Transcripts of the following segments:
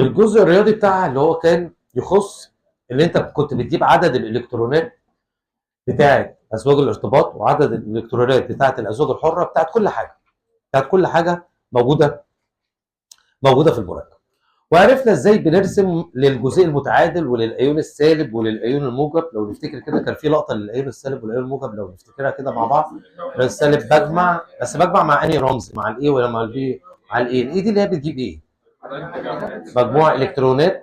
الجزء الرياضي بتاعها اللي هو كان يخص اللي انت كنت بتجيب عدد الالكترونات بتاعت ازواج الارتباط وعدد الالكترونات بتاعت الازواج الحره بتاعت كل حاجه موجوده في المركب. وعرفنا ازاي بنرسم للجزيء المتعادل وللايون السالب وللايون الموجب. لو نفتكر كده كان في لقطه للايون السالب والايون الموجب، لو نفتكرها كده مع بعض. السالب بجمع، بس بجمع مع انهي رمز؟ مع الاي ولا مع البي؟ مع الاي. الاي دي اللي هي بتجيب ايه؟ مجموع الكترونات.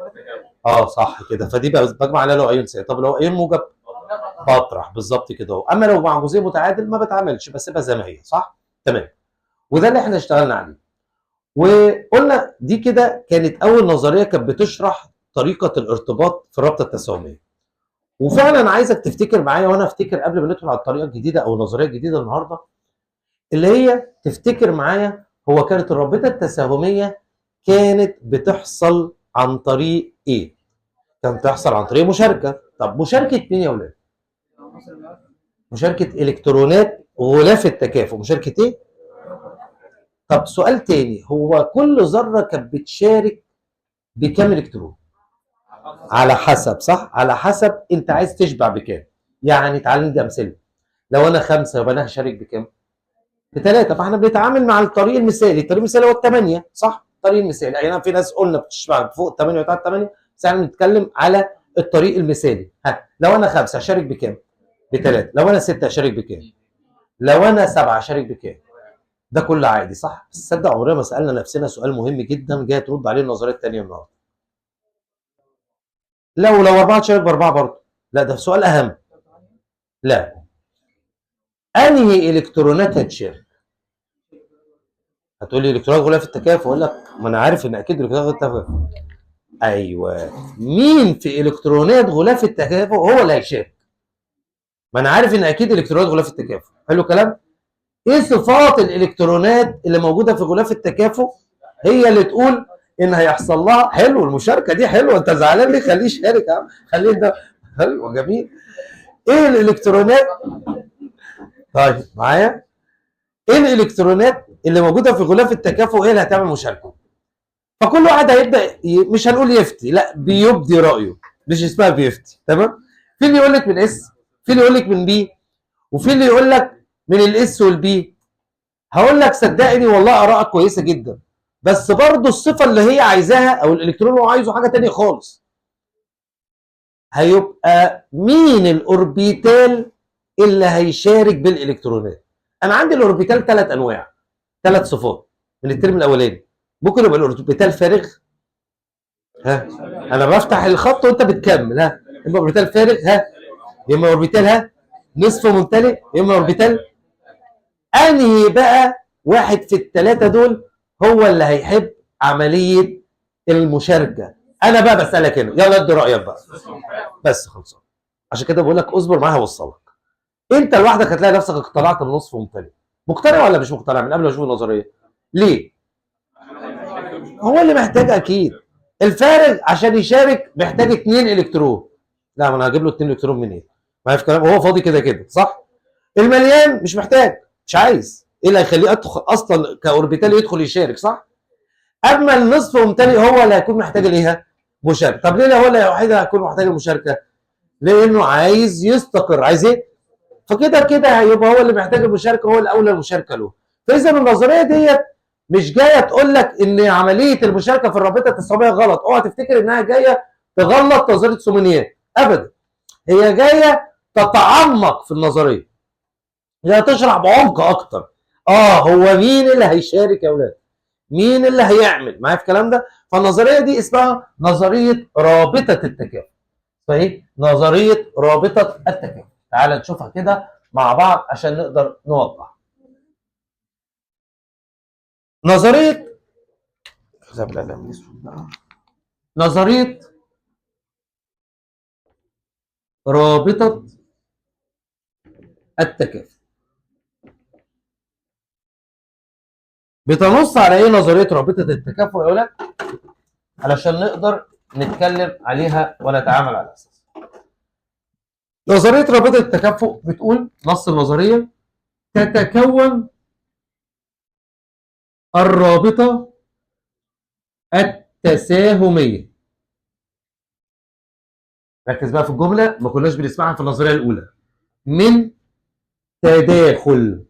اه صح كده. فدي بجمع عليها لو ايون سالب. طب لو ايون موجب بطرح بالظبط كده اهو. اما لو مع جزيء متعادل ما بتعاملش، بسيبها زي ما هي. صح؟ تمام. وده اللي احنا اشتغلنا عليه. وقلنا دي كده كانت اول نظريه كانت بتشرح طريقه الارتباط في الرابطه التساهميه. وفعلا عايزك تفتكر معايا وانا افتكر قبل ما ندخل على الطريقه الجديده او النظريه الجديده النهارده، اللي هي تفتكر معايا هو كانت الرابطه التساهميه كانت بتحصل عن طريق ايه؟ كانت بتحصل عن طريق مشاركه. طب مشاركه مين يا ولاد؟ مشاركه الكترونات غلاف التكافؤ. مشاركه ايه؟ طب سؤال تاني، هو كل ذره كانت بتشارك بكام الكترون؟ على حسب، صح؟ على حسب انت عايز تشبع بكام. يعني تعالى ندي امثله. لو انا 5 يبقى انا هشارك بكام؟ ب3. فاحنا بنتعامل مع الطريق المثالي. الطريق المثالي هو ال8، صح؟ الطريق المثالي. اي نعم في ناس قلنا بتشبع فوق ال8 وتحت 8، بس احنا بنتكلم على الطريق المثالي. ها، لو انا 5 هشارك بكام؟ ب3. لو انا 6 هشارك بكام؟ لو انا 7 هشارك بكام؟ ده كله عادي، صح؟ بس تصدق عمرنا ما سالنا نفسنا سؤال مهم جدا جاي ترد عليه النظريه الثانيه النهارده. لو 4 تشارك ب4 برضه. لا ده سؤال اهم. لا، انهي الكترونات هتشارك؟ هتقول لي الكترونات غلاف التكافؤ. اقول لك ما انا عارف ان اكيد الكترونات غلاف التكافؤ. ايوه، مين في الكترونات غلاف التكافؤ هو اللي هيشارك؟ ما انا عارف ان اكيد الكترونات غلاف التكافؤ. حلو الكلام. ايه صفات الالكترونات اللي موجوده في غلاف التكافؤ هي اللي تقول ان هيحصل لها؟ حلو المشاركه دي، حلوه. انت زعلان ليه؟ خليه يشارك يا عم، خليه ده حلو جميل. ايه الالكترونات؟ طيب معايا. ايه الالكترونات اللي موجوده في غلاف التكافؤ هي اللي هتعمل مشاركه؟ فكل واحد هيبدا مش هنقول يفتي، لا بيبدي رايه. مش اسمها بيفتي، تمام؟ في اللي يقول لك من اس، في اللي يقول لك من بي، وفي اللي يقول لك من الاس والبي. هقول لك صدقني والله ارائك كويسه جدا، بس برضه الصفه اللي هي عايزاها او الالكترون اللي هو عايزه حاجه ثانيه خالص. هيبقى مين الاوربيتال اللي هيشارك بالالكترونات؟ انا عندي الاوربيتال 3 انواع، 3 صفات من الترم الاولاني. ممكن يبقى الاوربيتال فارغ. ها، انا بفتح الخط وانت بتكمل. ها، اما اوربيتال فارغ، ها، يا اما اوربيتال ها نصف ممتلئ، يا اما اوربيتال. انهي بقى واحد في ال3 دول هو اللي هيحب عمليه المشاركه؟ انا بقى بسالك هنا، يلا ادي رايك بقى. بس خلصان. عشان كده بقول لك اصبر معايا هوصلك. انت لوحدك هتلاقي نفسك اقتنعت بنصف ممتلئ. مقتنع ولا مش مقتنع من قبل ما اشوف النظريه؟ ليه؟ هو اللي محتاج اكيد. الفارغ عشان يشارك محتاج 2 الكترون. لا، ما انا هجيب له 2 الكترون منين؟ ما في كلام، هو فاضي كده كده، صح؟ المليان مش محتاج، مش عايز. ايه اللي هيخليه ادخل اصلا كاوربيتال يدخل يشارك، صح؟ اما النصف ممتلئ هو اللي هيكون محتاج ليها مشاركه. طب ليه هو اللي الوحيد اللي هيكون محتاج المشاركه؟ لانه عايز يستقر. عايز ايه؟ فكده كده هيبقى هو اللي محتاج المشاركه، هو الاولى المشاركه له. فاذا النظريه ديت مش جايه تقول لك ان عمليه المشاركه في الرابطه التساهميه غلط. اوعى تفتكر انها جايه تغلط نظريه سومونييه ابدا. هي جايه تتعمق في النظريه، هي تشرح بعمق اكتر. هو مين اللي هيشارك يا اولاد؟ مين اللي هيعمل معايا في الكلام ده؟ فالنظريه دي اسمها نظريه رابطه التكافؤ. فايه؟ نظريه رابطه التكافؤ. تعال نشوفها كده مع بعض عشان نقدر نوضح. نظريه نظريه رابطه التكافؤ بتنص على ايه؟ نظريه رابطه التكافؤ يا ولاد علشان نقدر نتكلم عليها ونتعامل على اساسها. نظريه رابطه التكافؤ بتقول نص النظريه: تتكون الرابطه التساهميه. ركز بقى في الجمله، ما كناش بنسمعها في النظريه الاولى. من تداخل،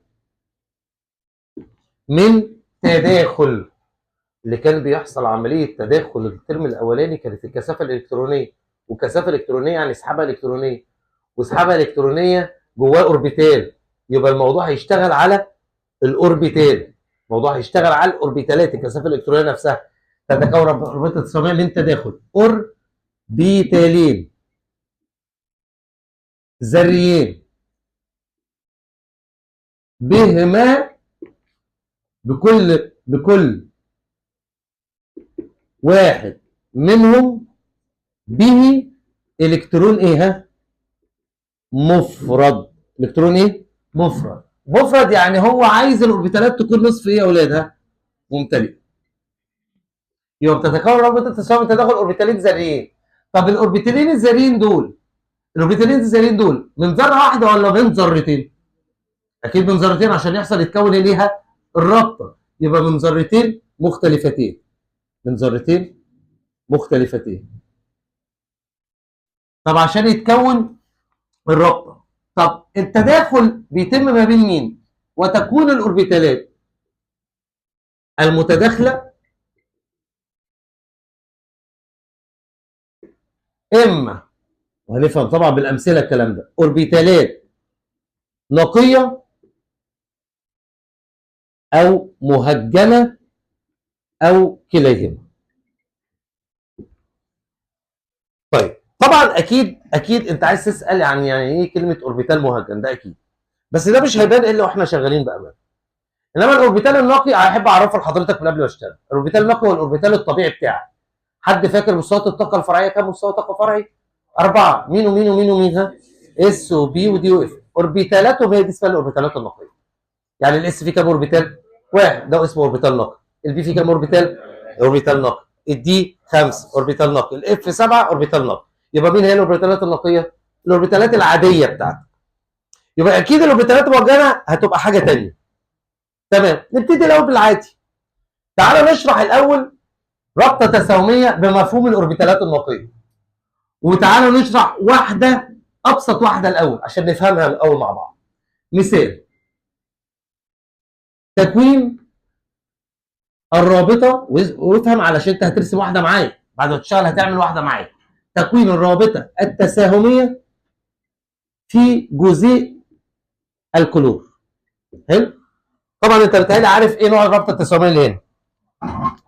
من تداخل اللي كان بيحصل عمليه تداخل الترم الاولاني كانت الكثافه الالكترونيه، والكثافه الالكترونيه يعني سحابه الكترونيه، وسحابه الكترونيه جواه اوربيتال، يبقى الموضوع هيشتغل على الاوربيتال، الموضوع هيشتغل على الاوربيتالات، الكثافه الالكترونيه نفسها تتكون رابطه تصاميم من تداخل اوربيتالين ذريين بهما بكل واحد منهم به الكترون ايه؟ مفرد. الكترون ايه؟ مفرد. مفرد يعني هو عايز الاوربيتالات تكون نصف ايه يا اولادها؟ ممتلئه. يبقى بتتكون رابطه تصاميم تداخل اوربيتالين ذريين. طب الاوربيتالين الذريين دول، الاوربيتالين الذريين دول من ذره واحده ولا من ذرتين؟ اكيد من ذرتين عشان يحصل يتكون ليها الرابطه، يبقى من ذرتين مختلفتين، من ذرتين مختلفتين. طب عشان يتكون الرابطه، طب التداخل بيتم ما بين مين؟ وتكون الاوربيتالات المتداخله اما، وهنفهم طبعا بالامثله الكلام ده، اوربيتالات نقيه او مهجنه او كليهما. طيب طبعا اكيد انت عايز تسال يعني ايه كلمه اوربيتال مهجن، ده اكيد، بس ده مش هيبان الا واحنا شغالين بامان. انما الاوربيتال النقي هحب اعرفه لحضرتك من قبل ما اشتغل. الاوربيتال النقي هو الاوربيتال الطبيعي بتاعك. حد فاكر مستويات الطاقه الفرعيه كام مستوى طاقه فرعي؟ 4. مين ومين ومين ومين؟ ها؟ اس وبي ودي واف. اوربيتالاتهم هي دي اسمها الاوربيتالات النقيه. يعني الاس فيه كام اوربيتال؟ 1، ده اسمه اوربيتال نقي. البي فيه كام اوربيتال؟ اوربيتال نقي. الدي 5 اوربيتال نقي. الاف 7 اوربيتال نقي. يبقى مين هي الاوربيتالات النقيه؟ الاوربيتالات العاديه بتاعتك. يبقى اكيد الاوربيتالات الموجهه هتبقى حاجه ثانيه. تمام، نبتدي الاول بالعادي. تعالى نشرح الاول رابطه تساهميه بمفهوم الاوربيتالات النقيه. وتعالى نشرح واحده، ابسط واحده الاول عشان نفهمها الاول مع بعض. مثال، تكوين الرابطه، وافهم علشان انت هترسم واحده معايا، بعد ما تشتغل هتعمل واحده معايا. تكوين الرابطه التساهميه في جزيء الكلور. حلو؟ طبعا انت بتهيألي عارف ايه نوع الرابطه التساهميه اللي هنا.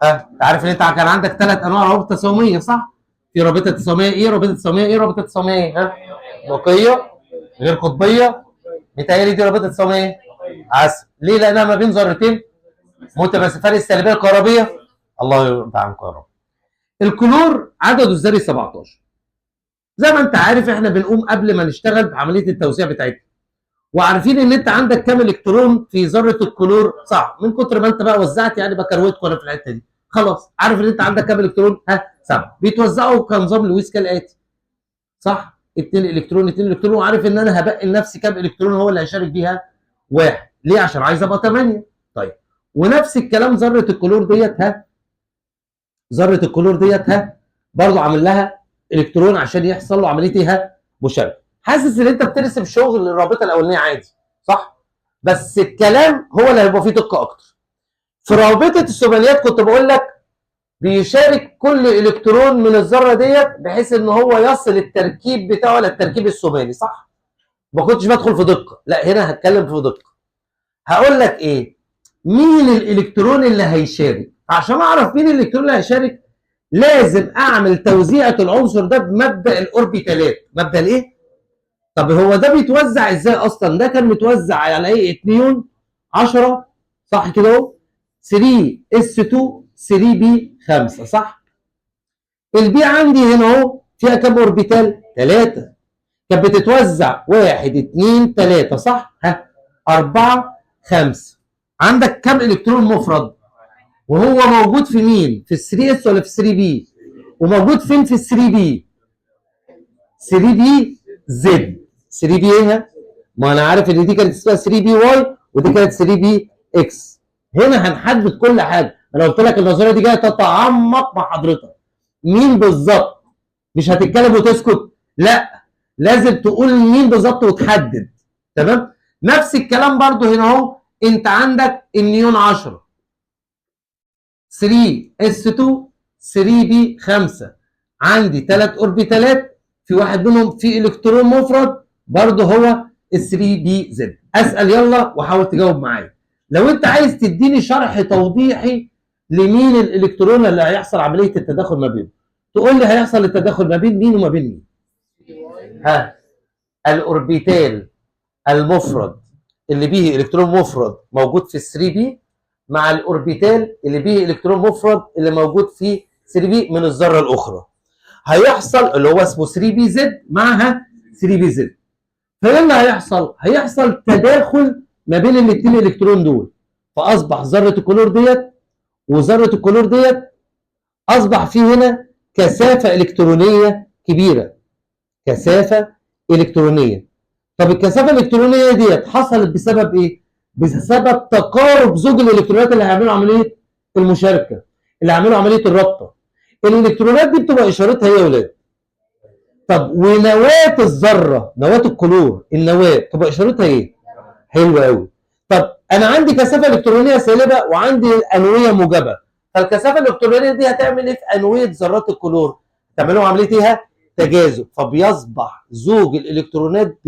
ها؟ عارف ان انت كان عندك 3 انواع رابطه تساهميه، صح؟ في رابطه تساهميه ايه؟ رابطه تساهميه ايه؟ رابطه تساهميه ايه؟ ها؟ نقيه، غير قطبيه. متهيألي دي رابطه تساهميه عسل. ليه؟ لانها ما بين ذرتين متماثلتان السالبيه الكهربيه. الله يرضى عنك يا رب. الكلور عدده الذري 17. زي ما انت عارف احنا بنقوم قبل ما نشتغل بعمليه التوزيع بتاعتنا، وعارفين ان انت عندك كام الكترون في ذره الكلور، صح؟ من كتر ما انت بقى وزعت يعني بكروتكم انا في الحته دي، خلاص عارف ان انت عندك كام الكترون؟ ها، 7. بيتوزعوا كنظام لويس كالاتي، صح؟ 2 الكترون 2 الكترون، وعارف ان انا هبقي لنفسي كام الكترون هو اللي هيشارك بيها؟ 1. ليه؟ عشان عايز ابقى 8. طيب ونفس الكلام ذره الكلور ديت، ها، ذره الكلور ديت، ها، برضه عامل لها الكترون عشان يحصل له عمليه ايه؟ ها، مشاركه. حاسس ان انت بترسم شغل الرابطه الاولانيه عادي، صح؟ بس الكلام هو اللي هيبقى فيه دقه اكتر. في رابطه الثمانيات كنت بقول لك بيشارك كل الكترون من الذره ديت بحيث ان هو يصل التركيب بتاعه للتركيب الثماني، صح؟ ما كنتش بدخل في دقه، لا هنا هتكلم في دقه. هقول لك ايه؟ مين الالكترون اللي هيشارك؟ عشان اعرف مين الالكترون اللي هيشارك لازم اعمل توزيعه العنصر ده بمبدا الاوربيتالات. مبدا الايه؟ طب هو ده بيتوزع ازاي اصلا؟ ده كان متوزع على ايه؟ 2 10، صح كده اهو؟ 3 اس 2 3 بي 5، صح؟ البي عندي هنا اهو فيها كام اوربيتال؟ 3. كانت بتتوزع 1 2 3، صح؟ ها، 4 5. عندك كام الكترون مفرد؟ وهو موجود في مين؟ في ال 3 اس ولا في 3 بي؟ وموجود فين في ال 3 بي؟ 3 بي زد. 3 بي ايه؟ ما انا عارف ان دي كانت اسمها 3 بي واي ودي كانت 3 بي اكس. هنا هنحدد كل حاجه، انا قلت لك النظريه دي جايه تتعمق مع حضرتك. مين بالظبط؟ مش هتتكلم وتسكت، لا، لازم تقول مين بالظبط وتحدد. تمام؟ نفس الكلام برضو هنا اهو. انت عندك النيون 10 3s2 3p5، عندي 3 اوربيتالات، في واحد منهم فيه الكترون مفرد برضه هو ال 3p زد. اسال يلا وحاول تجاوب معايا. لو انت عايز تديني شرح توضيحي لمين الالكترون اللي هيحصل عمليه التداخل ما بينه، تقول لي هيحصل التداخل ما بين مين وما بين مين؟ ها، الاوربيتال المفرد اللي به الكترون مفرد موجود في ال 3 بي مع الاوربيتال اللي به الكترون مفرد اللي موجود في 3 بي من الذره الاخرى. هيحصل اللي هو اسمه 3 بي زد معها 3 بي زد. فايه اللي هيحصل؟ هيحصل تداخل ما بين الاثنين الكترون دول، فاصبح ذره الكلور ديت وذره الكلور ديت اصبح في هنا كثافه الكترونيه كبيره. كثافه الكترونيه. طب الكثافه الالكترونيه ديت حصلت بسبب ايه؟ بسبب تقارب زوج الالكترونات اللي هيعملوا عمليه المشاركه، اللي هيعملوا عمليه الرابطه. الالكترونات دي بتبقى اشارتها ايه يا ولاد؟ طب ونواه الذره، نواه الكلور، النواه تبقى اشارتها ايه؟ حلوه قوي. طب انا عندي كثافه الكترونيه سالبه وعندي انويه موجبه، فالكثافه الالكترونيه دي هتعمل ايه في انويه ذرات الكلور؟ تعملوا عمليه ايه؟ تجاذب، فبيصبح زوج الالكترونات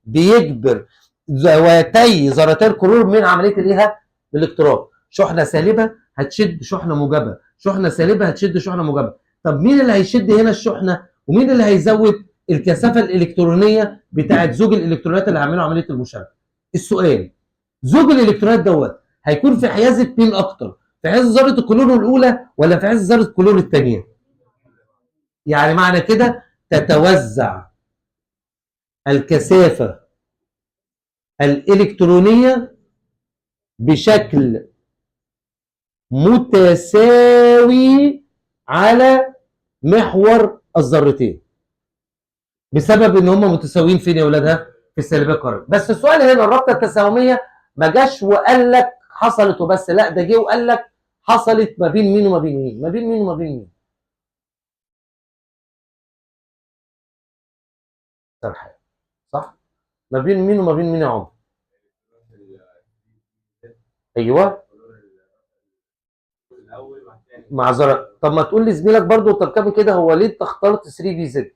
بيجبر ذواتي ذرتي الكلور من عمليه الايه؟ الاقتراب. شحنه سالبه هتشد شحنه موجبه، شحنه سالبه هتشد شحنه موجبه. طب مين اللي هيشد هنا الشحنه ومين اللي هيزود الكثافه الالكترونيه بتاعت زوج الالكترونات اللي هيعملوا عمليه المشاركه؟ السؤال، زوج الالكترونات دوت هيكون في حيازه مين اكتر؟ في حيازه ذره الكلور الاولى ولا في حيازه ذره الكلور الثانيه؟ يعني معنى كده تتوزع الكثافه الالكترونيه بشكل متساوي على محور الذرتين، بسبب ان هم متساويين فين يا اولادها؟ في السالبيه الكهربائيه. بس السؤال هنا الرابطه التساهميه ما جاش وقال لك حصلت وبس، لا، ده جه وقال لك حصلت ما بين مين وما بين مين؟ ما بين مين وما بين مين؟ صح؟ ما بين مين وما بين مين يا عمر؟ ايوه، مع ذره. طب ما تقول لزميلك برضه تركبي كده، هو ليه انت اخترت 3 بي زد؟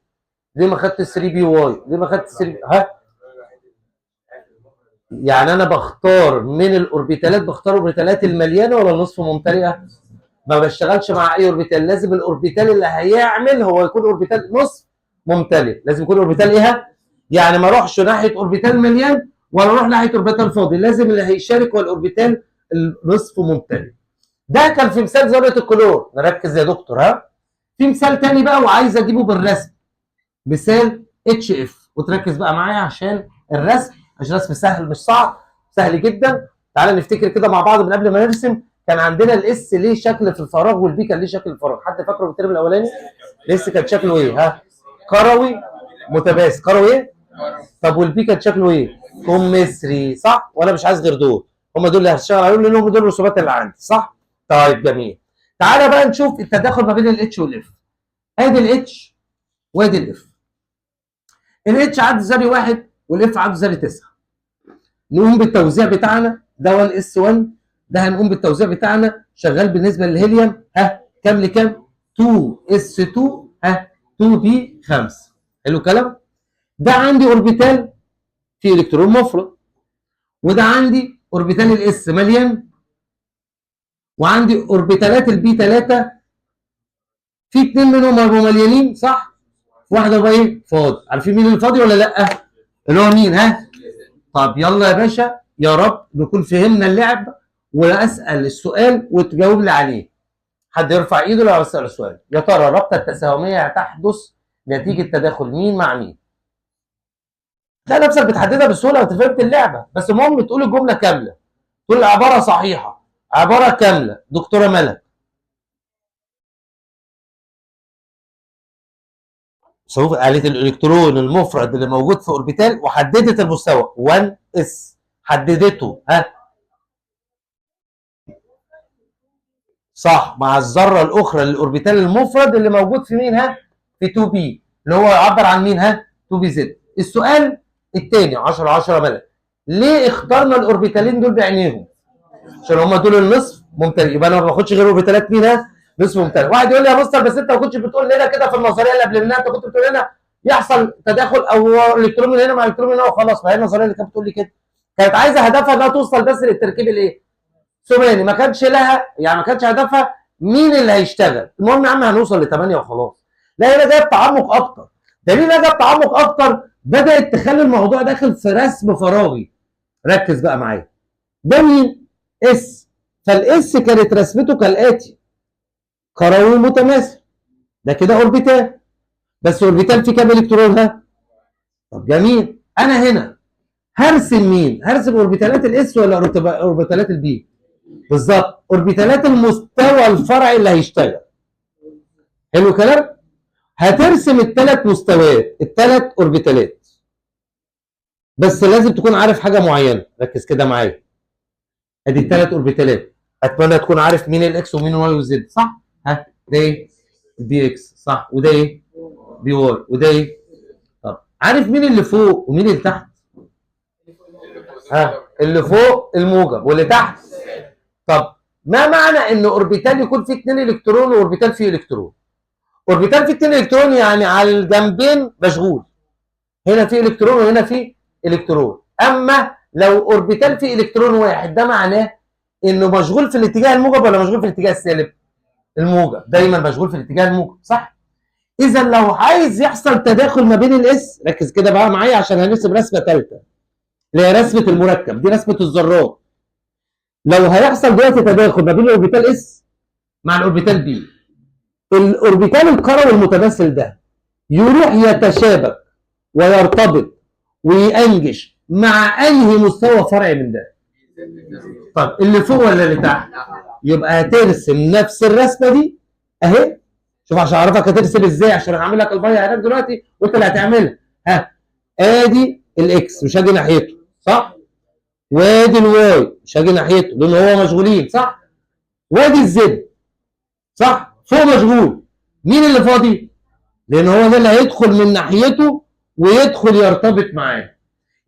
ليه ما خدت 3 بي واي؟ ليه ما خدت 3 بي يعني انا بختار من الاوربيتالات، بختار الاوربيتالات المليانه ولا النصف ممتلئه؟ ما بشتغلش مع اي اوربيتال، لازم الاوربيتال اللي هيعمل هو يكون اوربيتال نصف ممتلئ، لازم يكون اوربيتال ايه؟ يعني ما اروحش ناحيه اوربيتال مليان ولا اروح ناحيه اوربيتال فاضي، لازم اللي هيشارك هو الاوربيتال النصف ممتلئ. ده كان في مثال ذره الكلور، نركز يا دكتور ها. في مثال تاني بقى وعايز اجيبه بالرسم، مثال اتش اف، وتركز بقى معايا عشان الرسم، عشان الرسم سهل مش صعب، سهل جدا. تعالى نفتكر كده مع بعض من قبل ما نرسم. كان عندنا الاس ليه شكل في الفراغ والبي كان ليه شكل في الفراغ، حد فاكره في الترم الاولاني؟ الاس كان شكله ايه؟ ها، كروي متباس، كروي ايه؟ طب والبي كان شكله ايه؟ كوميسري، صح؟ وانا مش عايز غير دول، هم دول اللي هشتغل عليهم لان هم دول الرسومات اللي عندي، صح؟ طيب جميل. تعالى بقى نشوف التداخل ما بين الاتش والاف. ادي الاتش وادي الاف. الاتش عدد ذري 1 والاف عدد ذري 9. نقوم بالتوزيع بتاعنا، ده 1 اس 1، ده هنقوم بالتوزيع بتاعنا شغال بالنسبه للهيليوم، ها كام لكام؟ 2 اس 2 ها 2 بي 5. حلو الكلام؟ ده عندي اوربيتال فيه الكترون مفرد، وده عندي اوربيتال الاس مليان، وعندي اوربيتالات البي 3 في اثنين منهم هيبقوا مليانين، صح؟ واحده بقى ايه؟ فاضي. عارفين مين اللي فاضي ولا لا؟ اللي هو مين؟ ها؟ طب يلا يا باشا، يا رب نكون فهمنا اللعب واسال السؤال وتجاوب لي عليه. حد يرفع ايده لو اسال السؤال. يا ترى الرابطه التساهميه هتحدث نتيجه تداخل مين مع مين؟ تلاقي نفسك بتحددها بسهوله وانت فهمت اللعبه، بس المهم تقول الجمله كامله، تقول العباره صحيحه، عباره كامله. دكتوره ملك، شوف قالت الالكترون المفرد اللي موجود في اوربيتال وحددت المستوى 1 اس، حددته. ها، صح، مع الذره الاخرى للاوربيتال المفرد اللي موجود في مين ها؟ في 2 بي، اللي هو يعبر عن مين ها؟ 2 بي زد. السؤال الثاني 10 10 بلد. ليه اخترنا الاوربيتالين دول بعينيهم؟ عشان هم دول النصف ممتلئ، يبقى انا ما باخدش غير اوربيتالات مين ها؟ نصف ممتلئ. واحد يقول لي يا مستر بس انت ما كنتش بتقول لنا كده في النظريه اللي قبل منها، انت كنت بتقول لنا يحصل تداخل او الكترون من هنا مع الكترون من هنا وخلاص. ما هي النظريه اللي كانت بتقول لي كده كانت عايزه هدفها انها توصل بس للتركيب الايه؟ ثماني، ما كانش لها يعني ما كانش هدفها مين اللي هيشتغل. المهم يا عم هنوصل ل8 وخلاص. لا هنا جايه بتعمق اكتر. دليل انها جايه بتعمق اكتر بدات تخلي الموضوع داخل في رسم فراغي. ركز بقى معايا. ده مين؟ اس. فالاس كانت رسمته كالاتي: كروي متماثل. ده كده اوربيتال، بس اوربيتال فيه كام الكترون ها؟ طب جميل. انا هنا هرسم مين؟ هرسم اوربيتالات الاس ولا اوربيتالات البي؟ بالظبط، اوربيتالات المستوى الفرعي اللي هيشتغل. حلو الكلام؟ هترسم الثلاث مستويات، الثلاث اوربيتالات، بس لازم تكون عارف حاجه معينه. ركز كده معايا. ادي الثلاث اوربيتالات، اتمنى تكون عارف مين الاكس ومين الواي وزد، صح؟ ها ده ايه؟ بي اكس، صح. وده ايه؟ بي واي. وده ايه؟ طب عارف مين اللي فوق ومين اللي تحت؟ ها اللي فوق الموجب واللي تحت. طب ما معنى ان اوربيتال يكون فيه 2 الكترون واوربيتال فيه الكترون؟ اوربيتال فيه 2 الكترون يعني على الجنبين مشغول، هنا فيه الكترون وهنا فيه الكترون. اما لو اوربيتال فيه الكترون واحد ده معناه انه مشغول في الاتجاه الموجب ولا مشغول في الاتجاه السالب؟ الموجب، دايما مشغول في الاتجاه الموجب، صح؟ اذا لو عايز يحصل تداخل ما بين الاس، ركز كده بقى معايا عشان هنرسم رسمه ثالثه اللي هي رسمه المركب، دي رسمه الذرات. لو هيحصل دلوقتي تداخل ما بين الاوربيتال اس مع الاوربيتال بي، الاوربيتال الكروي المتماثل ده يروح يتشابك ويرتبط وينجش مع انهي مستوى فرعي من ده؟ طب اللي فوق ولا اللي تحت؟ يبقى هترسم نفس الرسمه دي اهي. شوف عشان اعرفك هترسم ازاي، عشان هعمل لك الميه هناك دلوقتي وانت اللي هتعملها. ها ادي الاكس مش هاجي ناحيته، صح؟ وادي الواي مش هاجي ناحيته لان هو مشغولين، صح؟ وادي الزد، صح؟ فوق مشغول. مين اللي فاضي؟ لان هو ده اللي هيدخل من ناحيته ويدخل يرتبط معاه.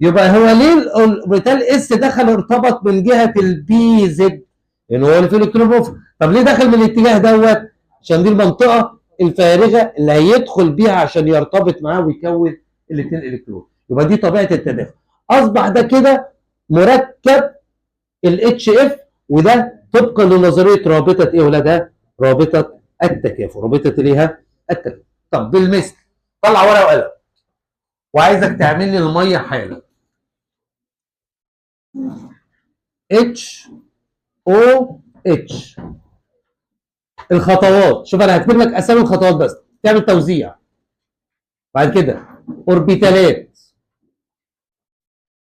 يبقى هو ليه الاوربيتال اس دخل ارتبط من جهه البي زد؟ لان هو اللي فيه الكترون مفرد. طب ليه دخل من الاتجاه دوت؟ عشان دي المنطقه الفارغه اللي هيدخل بيها عشان يرتبط معاه ويكون الاثنين الكترون. يبقى دي طبيعه التداخل. اصبح ده كده مركب الاتش اف، وده طبقا لنظريه رابطه ايه ولادها؟ رابطه التكافؤ. رابطه الايه؟ التكافؤ. طب بالمثل طلع ورقه وقلم وعايزك تعمل لي الميه حالا. اتش او اتش. الخطوات، شوف انا هكتب لك اسامي الخطوات بس تعمل توزيع. بعد كده اوربيتالات،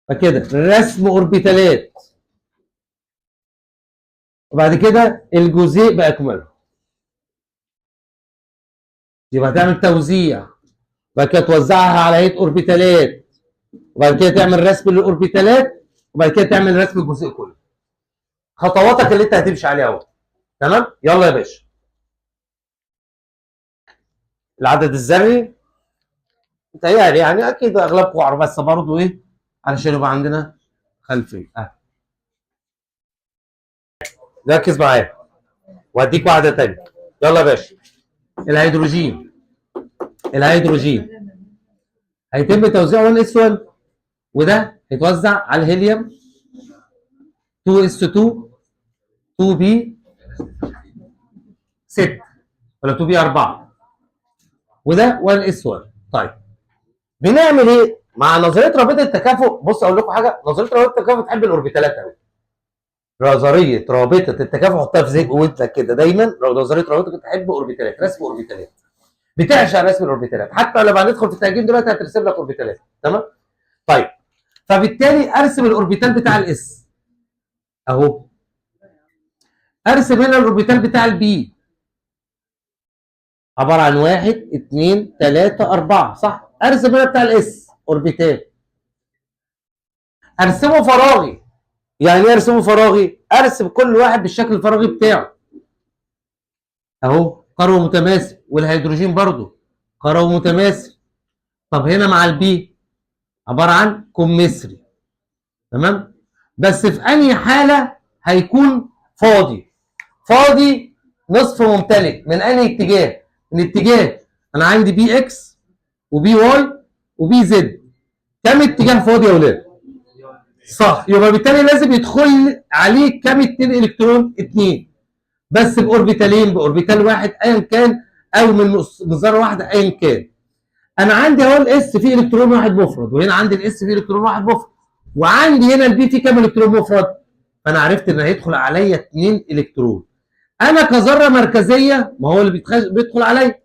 بعد كده رسم اوربيتالات، وبعد كده الجزيء باكمله. يبقى تعمل توزيع، وبعد كده توزعها على هيئه اوربيتالات، وبعد كده تعمل رسم للاوربيتالات، وبعد كده تعمل رسم الجزيء كله. خطواتك اللي انت هتمشي عليها اهو. تمام؟ يلا يا باشا. العدد الذري متهيألي يعني اكيد اغلبكم عارف، بس برضه ايه علشان يبقى عندنا خلفيه. ركز معايا وهديك واحده ثانيه. يلا يا باشا. الهيدروجين، الهيدروجين هيتم توزيعه 1 اس 1، وده هيتوزع على الهيليوم 2 اس 2 2 بي 6 ولا 2 بي 4، وده 1 اس 1. طيب بنعمل ايه مع نظريه رابطه التكافؤ؟ بص اقول لكم حاجه، نظريه رابطه التكافؤ تحب الاوربيتالات قوي. نظريه رابطه التكافؤ حطها في ذهنك ودنك كده دايما. لو نظريه رابطه تحب اوربيتالات، رسم اوربيتالات، بتعشق رسم الاوربيتالات. حتى لما هندخل في التهجين دلوقتي هترسم لك اوربيتالات. تمام؟ طيب فبالتالي ارسم الاوربيتال بتاع الاس اهو. ارسم هنا الاوربيتال بتاع البي عباره عن 1 2 3 4، صح؟ ارسم هنا بتاع الاس اوربيتال. ارسمه فراغي. يعني ايه ارسمه فراغي؟ ارسم كل واحد بالشكل الفراغي بتاعه. اهو قارو متماثل، والهيدروجين برضو قارو متماثل. طب هنا مع البي عباره عن كمثري، تمام. بس في انهي حاله هيكون فاضي؟ فاضي نصف ممتلئ من انهي اتجاه؟ من اتجاه انا عندي بي اكس وبي واي وبي زد. كم اتجاه فاضي يا ولاد؟ صح، يبقى بالتالي لازم يدخل عليه كم اتنين الكترون؟ اتنين، بس باوربيتالين، باوربيتال واحد ايا كان، او من ذره واحده ايا كان. انا عندي اهو الاس فيه الكترون واحد مفرد، وهنا عندي الاس فيه الكترون واحد مفرد، وعندي هنا البي فيه كام الكترون مفرد؟ فانا عرفت ان هيدخل عليا 2 الكترون. انا كذره مركزيه، ما هو اللي بيدخل عليا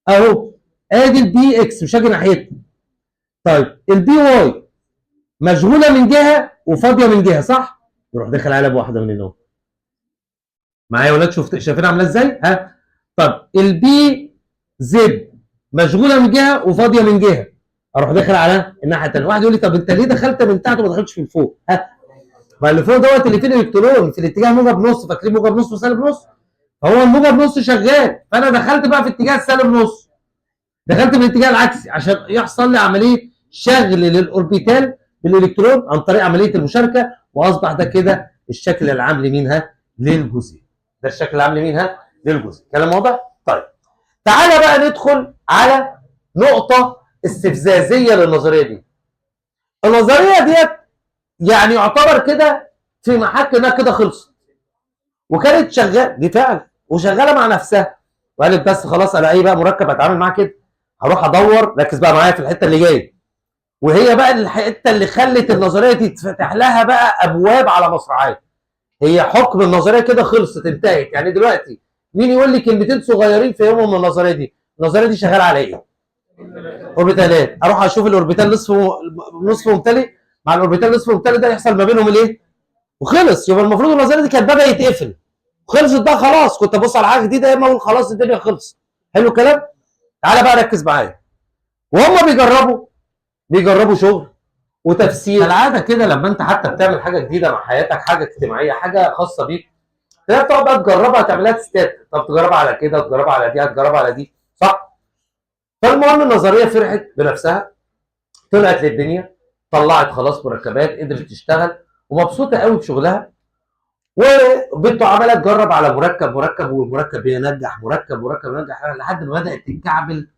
اهو. ادي البي اكس مش هاجي ناحيتها. طيب البي واي مشغوله من جهه وفاضيه من جهه، صح؟ يروح داخل عليها بواحده من هنا. معايا يا ولاد؟ شايفين عامله ازاي؟ ها. طب البي زد مشغوله من جهه وفاضيه من جهه، اروح داخل على الناحيه الثانيه. واحد يقول لي طب انت ليه دخلت من تحت وما دخلتش من فوق؟ ها. ما اللي فوق دوت اللي فيه الالكترون في الاتجاه موجب نص، فاكرين موجب نص وسالب نص؟ فهو الموجب نص شغال، فانا دخلت بقى في اتجاه السالب نص، دخلت في الاتجاه العكسي عشان يحصل لي عمليه شغل للاوربيتال بالالكترون عن طريق عمليه المشاركه، واصبح ده كده الشكل العام لمينها؟ للجزيء. ده الشكل العام لمينها؟ للجزيء. كلام واضح؟ طيب تعالى بقى ندخل على نقطه استفزازيه للنظريه دي. النظريه ديت يعني يعتبر كده في محك انها كده خلصت، وكانت شغاله دي فعلا وشغاله مع نفسها، وقالت بس خلاص انا اي بقى مركب اتعامل معاه كده، هروح ادور. ركز بقى معايا في الحته اللي جايه، وهي بقى الحته اللي خلت النظريه دي تفتح لها بقى ابواب على مصراعيها. هي حكم النظريه كده خلصت انتهت. يعني دلوقتي مين يقول لي كلمتين صغيرين فهمهم من النظريه دي؟ النظريه دي شغاله على ايه؟ اوربيتالات. اروح اشوف الاوربيتال نصف ممتلئ مع الاوربيتال نصف ممتلئ، ده يحصل ما بينهم الايه؟ وخلص. يبقى المفروض النظريه دي كانت بابها يتقفل، خلصت بقى خلاص. كنت ابص على حاجه جديده يا اما اقول خلاص الدنيا خلصت. حلو الكلام؟ تعالى بقى ركز معايا. وهم بيجربوا شغل وتفسير. العاده كده لما انت حتى بتعمل حاجه جديده مع حياتك، حاجه اجتماعيه، حاجه خاصه بيك، تلاقي بتقعد بقى تجربها، تعملها تستات. طب تجربها على كده، تجربها على دي، هتجربها على دي، صح؟ فالمهم النظريه فرحت بنفسها، طلعت للدنيا، طلعت خلاص مركبات، قدرت تشتغل ومبسوطه قوي بشغلها. وبنته عماله تجرب على مركب، والمركب ينجح، مركب ينجح، لحد ما بدات تتكعبل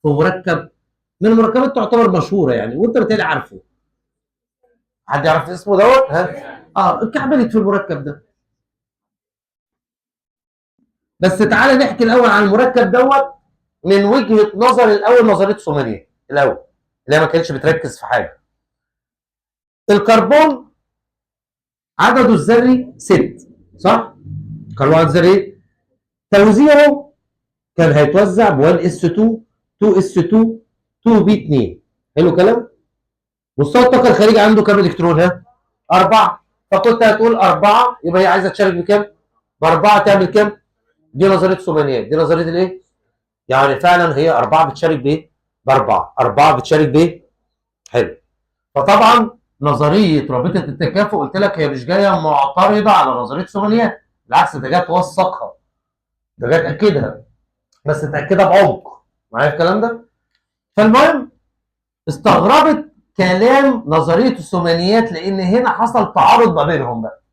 في مركب من المركبات تعتبر مشهوره يعني، وانت بالتالي عارفه. حد يعرف اسمه دوت؟ ها؟ اتكعبلت في المركب ده. بس تعالى نحكي الاول عن المركب دوت من وجهه نظر الاول، نظريه سومانيه الاول، اللي هي ما كانتش بتركز في حاجه. الكربون عدده الذري 6، صح؟ الكربون عدد الذري توزيعه كان هيتوزع ب 1 اس 2 2 اس 2 2 بي 2. حلو الكلام؟ مستوى الطاقه الخارجي عنده كام الكترون؟ ها؟ 4. فكنت هتقول 4 يبقى هي عايزه تشارك بكام؟ ب4 تعمل كام؟ دي نظريه سومانيات. دي نظريه الايه؟ يعني فعلا هي 4 بتشارك بايه؟ ب4. 4 بتشارك بايه؟ حلو. فطبعا نظريه رابطه التكافؤ قلت لك هي مش جايه معترضه على نظريه سومانيات، بالعكس ده جايه توثقها، ده جايه تاكدها، بس تاكدها بعمق. معايا الكلام ده؟ فالمهم استغربت كلام نظريه الثمانيات، لان هنا حصل تعارض ما بينهم بقى.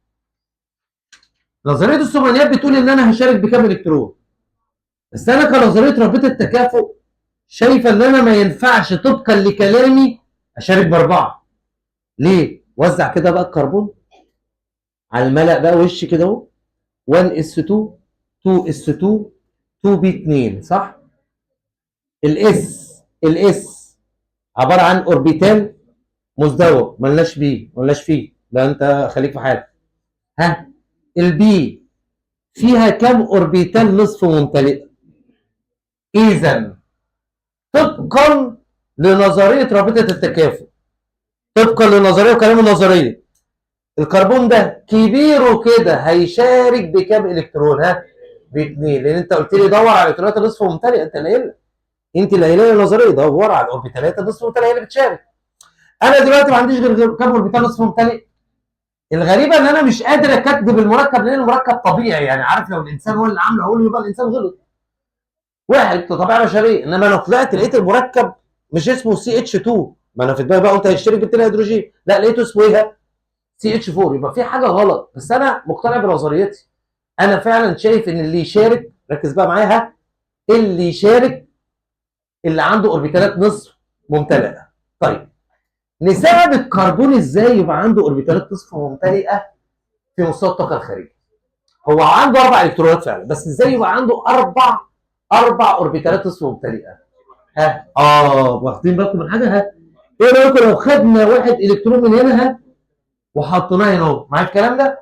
نظريه الثمانيات بتقول ان انا هشارك بكام الكترون، بس انا كنظريه رابطه التكافؤ شايفه ان انا ما ينفعش طبقا لكلامي اشارك باربعه. ليه؟ وزع كده بقى الكربون على الملأ بقى وش كده اهو، 1 اس 2 2 اس 2 2 بي 2، صح؟ الاس عباره عن اوربيتال مزدوج، ملناش فيه، ده انت خليك في حالك. ها. البي فيها كم اوربيتال نصف ممتلئ؟ اذا طبقا لنظريه رابطه التكافؤ، طبقا للنظريه وكلام النظريه، الكربون ده كبيره كده هيشارك بكام الكترون؟ ها؟ باثنين، لان انت قلت لي دور على الالكترونات النصف ممتلئه. انت اللي قايله لي النظريه دور على الاوربيتالات النصف ممتلئه هي اللي بتشارك. انا دلوقتي ما عنديش غير كام اوربيتال نصف ممتلئ؟ الغريبه ان انا مش قادر اكتب المركب لان المركب طبيعي، يعني عارف لو الانسان هو اللي عامله اقول يبقى الانسان غلط، واحد طبيعه بشريه. انما انا طلعت لقيت المركب مش اسمه سي اتش 2، ما انا في دماغي بقى قلت هيشترك بالتاني هيدروجين، لا لقيته اسمه ايه؟ سي اتش 4. يبقى في حاجه غلط، بس انا مقتنع بنظريتي. انا فعلا شايف ان اللي يشارك، ركز بقى معايا، اللي يشارك اللي عنده اوربيتالات نصف ممتلئه. طيب نساعد الكربون ازاي يبقى عنده اوربيتالات نصف ممتلئه في مستوى الطاقه الخارجي؟ هو عنده 4 الكترونات فعلا، بس ازاي يبقى عنده اربع اوربيتالات نصف ممتلئه؟ ها واخدين بالكم من حاجه؟ ايه رايكم لو خدنا واحد الكترون من هنا وحطيناه هنا اهو؟ مع الكلام ده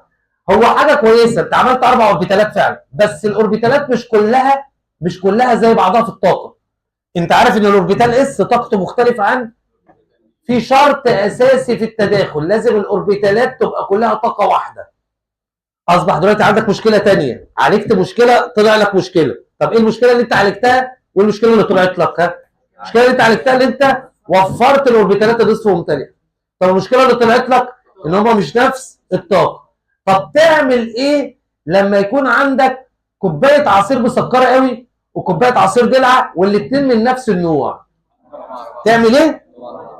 هو حاجه كويسه، انت عملت 4 اوربيتالات فعلا، بس الاوربيتالات مش كلها زي بعضها في الطاقه. انت عارف ان الاوربيتال اس طاقته مختلفه عن، في شرط اساسي في التداخل، لازم الاوربيتالات تبقى كلها طاقه واحده. اصبح دلوقتي عندك مشكله ثانيه، عالجت مشكله طلع لك مشكله. طب ايه المشكله اللي انت عالجتها والمشكله اللي طلعت لك؟ المشكله اللي انت عالجتها اللي انت وفرت الاوربيتالات النصف ممتلئه. طب المشكله اللي طلعت لك ان هم مش نفس الطاقه. طب تعمل ايه لما يكون عندك كوبايه عصير مسكره قوي وكوبايه عصير دلع والاثنين من نفس النوع؟ تعمل ايه؟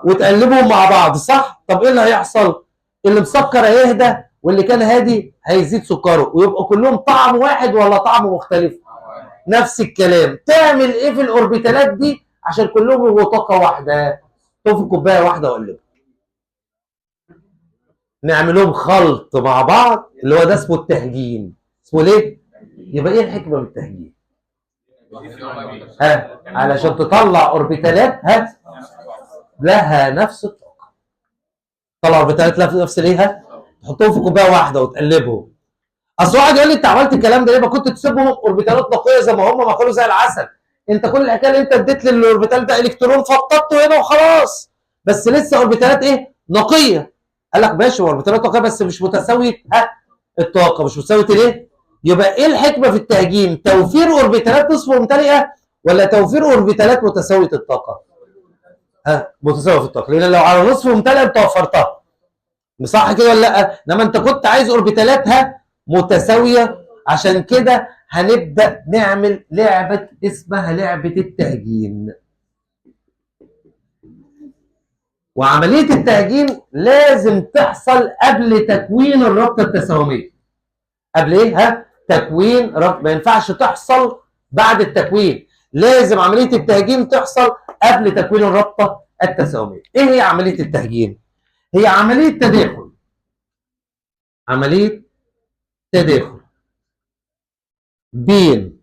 وتقلبهم مع بعض، صح؟ طب ايه اللي هيحصل؟ اللي مسكر هيهدى واللي كان هادي هيزيد سكره، ويبقوا كلهم طعم واحد ولا طعم مختلف؟ نفس الكلام. تعمل ايه في الاوربيتالات دي عشان كلهم يبقوا طاقه واحده؟ طفي كوبايه واحده وقلبها، نعملهم خلط مع بعض اللي هو ده اسمه التهجين. اسمه ليه؟ يبقى ايه الحكمه من التهجين؟ علشان تطلع اوربيتالات لها نفس الطاقه. طلع اوربيتالات لها نفس ليها، تحطهم في كوبايه واحده وتقلبهم. اصل واحد يقول لي انت عملت الكلام ده ليه؟ ما كنت تسيبهم اوربيتالات نقيه زي ما هم، ما كانوا زي العسل. انت كل الحكايه اللي انت اديت للاوربيتال ده الكترون فضته هنا وخلاص، بس لسه اوربيتالات ايه؟ نقيه. قال لك ماشي، اوربيتالات نقيه بس مش متساويه الطاقه، مش متساويه الايه؟ يبقى ايه الحكمه في التهجين؟ توفير اوربيتالات نصف ممتلئه ولا توفير اوربيتالات متساويه الطاقه؟ متساويه في الطاقه، لان لو على نصف ممتلئه انت وفرتها، صح كده ولا لا؟ انما انت كنت عايز اوربيتالاتها متساويه. عشان كده هنبدا نعمل لعبه اسمها لعبه التهجين. وعمليه التهجين لازم تحصل قبل تكوين الرابطه التساهميه. قبل ايه؟ تكوين رابطه، ما ينفعش تحصل بعد التكوين. لازم عمليه التهجين تحصل قبل تكوين الرابطه التساهميه. ايه هي عمليه التهجين؟ هي عمليه تداخل، عمليه تداخل بين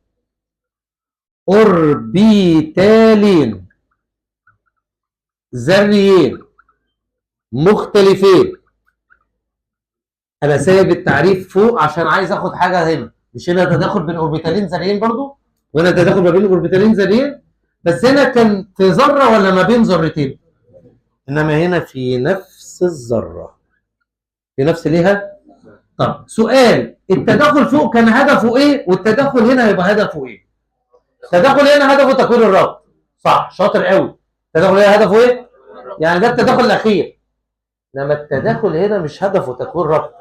اوربيتالين ذريين مختلفين. انا سايب التعريف فوق عشان عايز اخد حاجه هنا، مش هنا تداخل بين اوربيتالين ذريين برضو، وهنا تداخل ما بين اوربيتالين ذريين، بس هنا كان في ذره ولا ما بين ذرتين؟ انما هنا في نفس الذره، في نفس ليها. طب سؤال، التداخل فوق كان هدفه ايه والتداخل هنا هيبقى هدفه ايه؟ التداخل هنا هدفه تكوين الرابط، صح، شاطر قوي. التداخل هنا هدفه ايه؟ يعني ده التداخل الاخير. انما التداخل هنا مش هدفه تكوين رابط،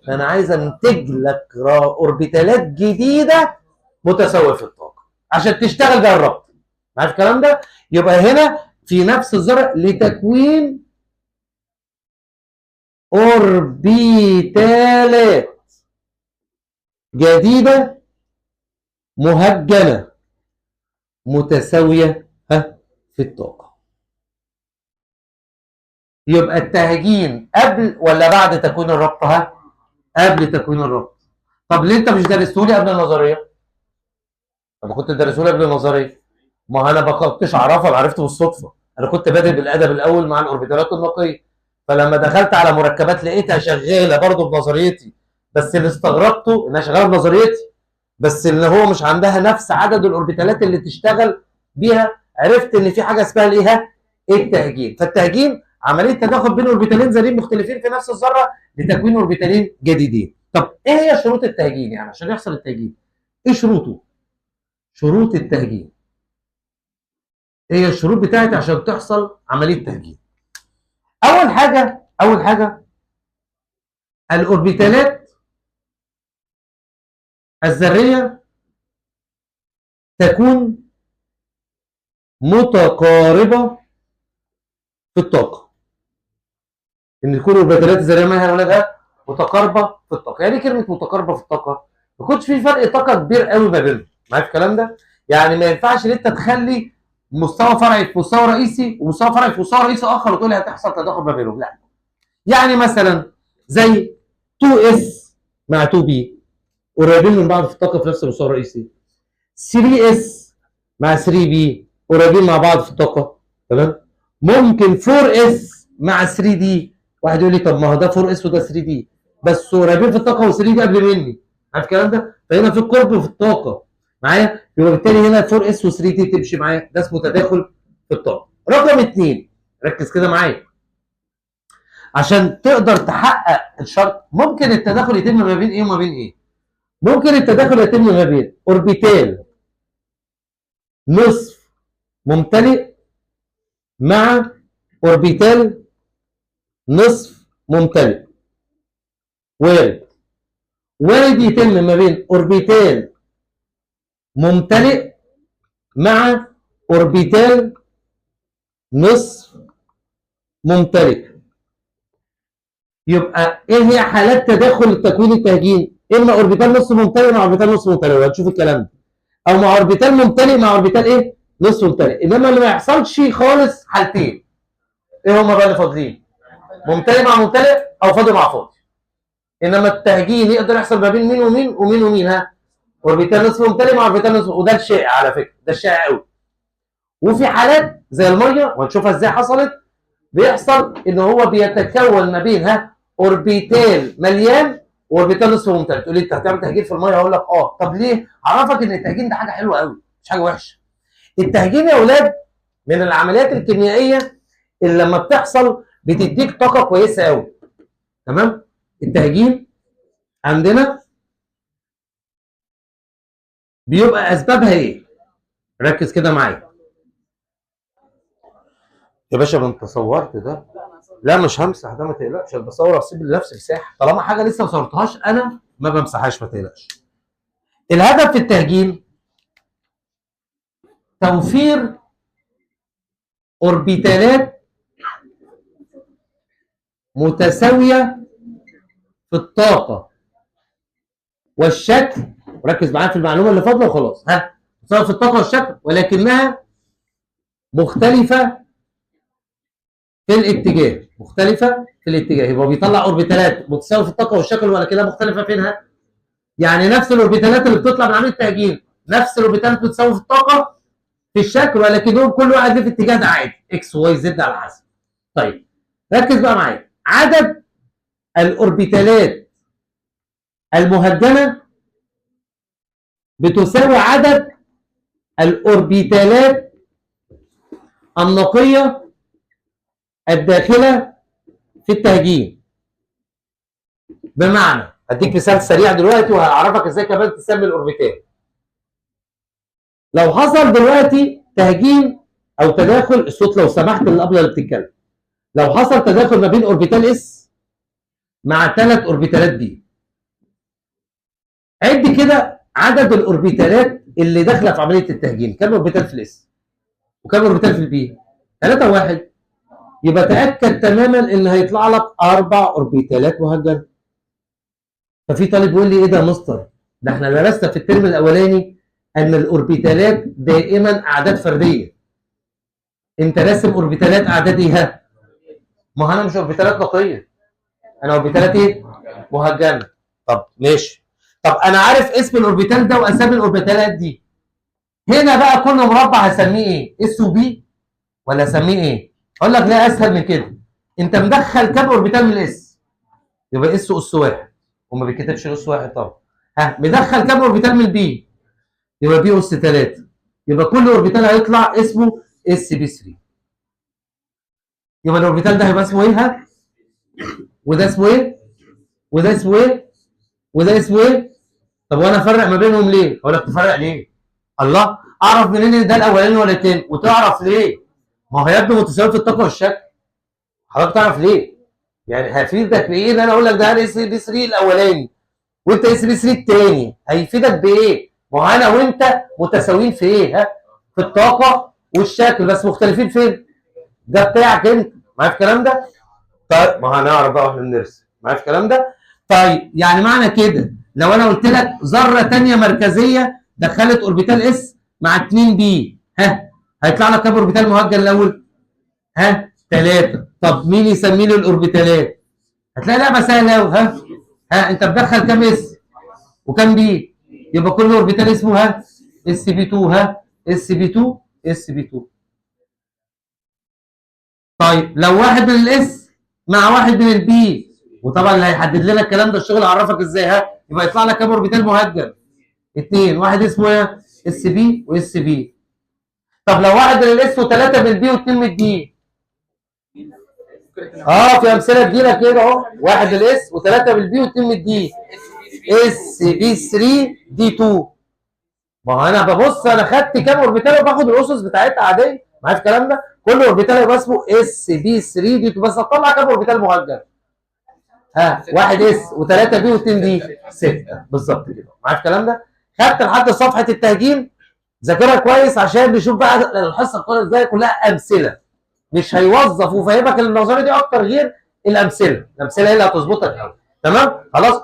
انا عايز انتج لك اوربيتالات جديده متساويه في الطاقه عشان تشتغل بيها الرابط. عارف الكلام ده؟ يبقى هنا في نفس الذره لتكوين اوربيتالات جديده مهجنه متساويه في الطاقه. يبقى التهجين قبل ولا بعد تكوين الرابطه؟ قبل تكوين الرابطه. طب ليه انت مش دارسهولي قبل النظريه؟ طب كنت دارسهولي قبل النظريه. ما انا ما كنتش اعرفها، انا عرفته بالصدفه. انا كنت بادئ بالادب الاول مع الاوربيتالات النقيه، فلما دخلت على مركبات لقيتها شغاله برضه بنظريتي، بس اللي استغربته انها شغاله بنظريتي بس اللي هو مش عندها نفس عدد الاوربيتالات اللي تشتغل بيها. عرفت ان في حاجه اسمها الايه؟ التهجين. فالتهجين عمليه تداخل بين اوربيتالين ذريين مختلفين في نفس الذره لتكوين اوربيتالين جديدين. طب ايه هي شروط التهجين؟ يعني عشان يحصل التهجين ايه شروطه؟ شروط التهجين ايه هي الشروط بتاعتي عشان تحصل عمليه تهجين؟ اول حاجه الاوربيتالات الذريه تكون متقاربه في الطاقه. ان تكون الاوربيتالات الذريه مالها يا ولاد متقاربه في الطاقه. يعني كلمه متقاربه في الطاقه ما يكونش في فرق طاقه كبير قوي ما بينهم. معايا في الكلام ده؟ يعني ما ينفعش ان انت تخلي مستوى فرعي في مستوى رئيسي ومستوى فرعي في مستوى رئيسي اخر وتقول لي هتحصل تداخل ما بينهم. لا. يعني مثلا زي 2S مع 2B قريبين من بعض في الطاقه في نفس المستوى الرئيسي. 3S مع 3B قريبين مع بعض في الطاقه. تمام؟ ممكن 4S مع 3D. واحد يقول لي طب ما هو ده 4S وده 3D بس قريبين في الطاقه و3D قبل مني. عارف الكلام ده؟ فهنا في قرب في الطاقه. معايا؟ يبقى بالتالي هنا 4S و3D تمشي معايا. ده اسمه تداخل في الطاقه. رقم 2 ركز كده معايا عشان تقدر تحقق الشرط. ممكن التداخل يتم ما بين ايه وما بين ايه؟ ممكن التداخل يتم ما بين اوربيتال نصف ممتلئ مع اوربيتال نصف ممتلئ. وارد يتم ما بين اوربيتال ممتلئ مع اوربيتال نصف ممتلئ. يبقى ايه هي حالات تداخل التكوين التهجيني؟ اما اوربيتال نصف ممتلئ مع اوربيتال نصف ممتلئ وهتشوف الكلام ده، او مع اوربيتال ممتلئ مع اوربيتال ايه؟ نصف ممتلئ. انما اللي ما يحصلش خالص حالتين. ايه هما بقى اللي فاضلين؟ ممتلئ مع ممتلئ او فاضي مع فاضي. انما التهجين يقدر يحصل ما بين مين ومين ومين ومين. اوربيتال نصف ممتلئ مع اوربيتال نصف. وده الشائع على فكره، ده الشائع قوي. وفي حالات زي الميه وهنشوفها ازاي حصلت بيحصل ان هو بيتكون ما بين اوربيتال مليان واوربيتال نصف ممتلئ. تقول لي انت هتعمل تهجين في الميه؟ هقول لك اه. طب ليه؟ اعرفك ان التهجين ده حاجه حلوه قوي مش حاجه وحشه. التهجين يا اولاد من العمليات الكيميائيه اللي لما بتحصل بتديك طاقه كويسه قوي. تمام؟ التهجين عندنا بيبقى اسبابها ايه؟ ركز كده معايا يا باشا. ما انت صورت ده. لا مش همسح ده ما تقلقش. انا بصور اسيب لنفسي مساحه. طالما حاجه لسه ما صورتهاش انا ما بمسحهاش ما تقلقش. الهدف في التهجين توفير اوربيتالات متساويه في الطاقه والشكل. وركز معايا في المعلومه اللي فاضله وخلاص. متساويه في الطاقه والشكل ولكنها مختلفه في الاتجاه. مختلفه في الاتجاه. يبقى بيطلع اوربيتالات متساويه في الطاقه والشكل ولكنها مختلفه فينها. يعني نفس الاوربيتالات اللي بتطلع من عمليه التهجين نفس الاوربيتالات بتساوي في الطاقه في الشكل ولكنهم كل واحد ليه في اتجاه ده عادي اكس واي زد على حسب. طيب ركز بقى معايا. عدد الاوربيتالات المهجنه بتساوي عدد الاوربيتالات النقيه الداخله في التهجين. بمعنى هديك مثال سريع دلوقتي وهعرفك ازاي كمان تسمي الاوربيتال. لو حصل دلوقتي تهجين او تداخل، الصوت لو سمحت للابله اللي بتتكلم، لو حصل تداخل ما بين اوربيتال اس مع 3 اوربيتالات بي، عد كده عدد الاوربيتالات اللي داخله في عمليه التهجين. كام اوربيتال في الاس وكام اوربيتال في البي؟ 3 و1. يبقى تاكد تماما ان هيطلع لك 4 اوربيتالات مهجنه. ففي طالب يقول لي ايه ده يا مستر؟ ده احنا درسنا في الترم الاولاني ان الاوربيتالات دائما اعداد فرديه. انت راسم اوربيتالات اعدادها. ما انا مش اوربيتالات نقيه، انا اوربيتالات ايه؟ مهجنه. طب ماشي. طب انا عارف اسم الاوربيتال ده واسامي الاوربيتالات دي. هنا بقى كل مربع هسميه ايه؟ اس وبي ولا اسميه ايه؟ اقول لك لا اسهل من كده. انت مدخل كام اوربيتال من الاس؟ يبقى اس واحد وما بيتكتبش اس واحد طبعا. مدخل كام اوربيتال من البي؟ يبقى بي اس 3. يبقى كل اوربيتال هيطلع اسمه اس بي 3. يبقى الاوربيتال ده هيبقى اسمه ايه؟ وده اسمه ايه؟ وده اسمه ايه؟ وده اسمه ايه؟ طب وانا افرق ما بينهم ليه؟ اقول لك تفرق ليه؟ الله، اعرف منين ان ده الاولاني ولا الثاني؟ وتعرف ليه؟ ما هو يبدو متساوي في الطاقه والشكل. حضرتك تعرف ليه؟ يعني هفيدك بايه ان انا اقول لك ده اس بي 3 الاولاني وانت اس بي 3 الثاني؟ هيفيدك بايه؟ ما هو انا وانت متساويين في ايه؟ ها؟ في الطاقه والشكل، بس مختلفين فين؟ ده بتاعك انت، معايا في الكلام ده؟ طيب ما هنعرف بقى واحنا بنرسم، معايا في الكلام ده؟ طيب يعني معنى كده لو انا قلت لك ذره ثانيه مركزيه دخلت اوربيتال اس مع 2 بي، ها هيطلع لك كام اوربيتال مهجن الاول؟ ها 3. طب مين يسمي لي الاوربيتالات؟ هتلاقي لعبه سهله قوي. ها انت بتدخل كام اس وكام بي؟ يبقى كل اوربيتال اسمه ها اس بي 2. ها اس بي 2 اس بي 2. طيب لو واحد من الاس مع واحد من البي، وطبعا اللي هيحدد لنا الكلام ده الشغل عرفك ازاي، يبقى يطلع لك كام اوربيتال مهجن؟ 2. واحد اسمه ايه؟ اس بي واس بي. طب لو واحد من الاس وثلاثه من البي واثنين من الدي؟ في امثله كتيره كده اهو، واحد من الاس وثلاثه من البي واثنين من الدي، اس بي 3 دي 2. ما هو انا ببص انا خدت كام اوربيتال وباخد الاسس بتاعتها عاديه، معايا في الكلام ده؟ كل اوربيتال يبقى اسمه اس بي 3 دي 2، بس هتطلع كام اوربيتال مهجن؟ واحد اس وثلاثه بي واثنين دي، 6 بالظبط كده، معايا في الكلام ده؟ خدت لحد صفحه التهجين، ذاكرها كويس عشان نشوف بقى الحصه الجايه كلها امثله، مش هيوظف وفهمك النظريه دي اكتر غير الامثله، الامثله هي اللي هتظبطك قوي. تمام؟ خلاص؟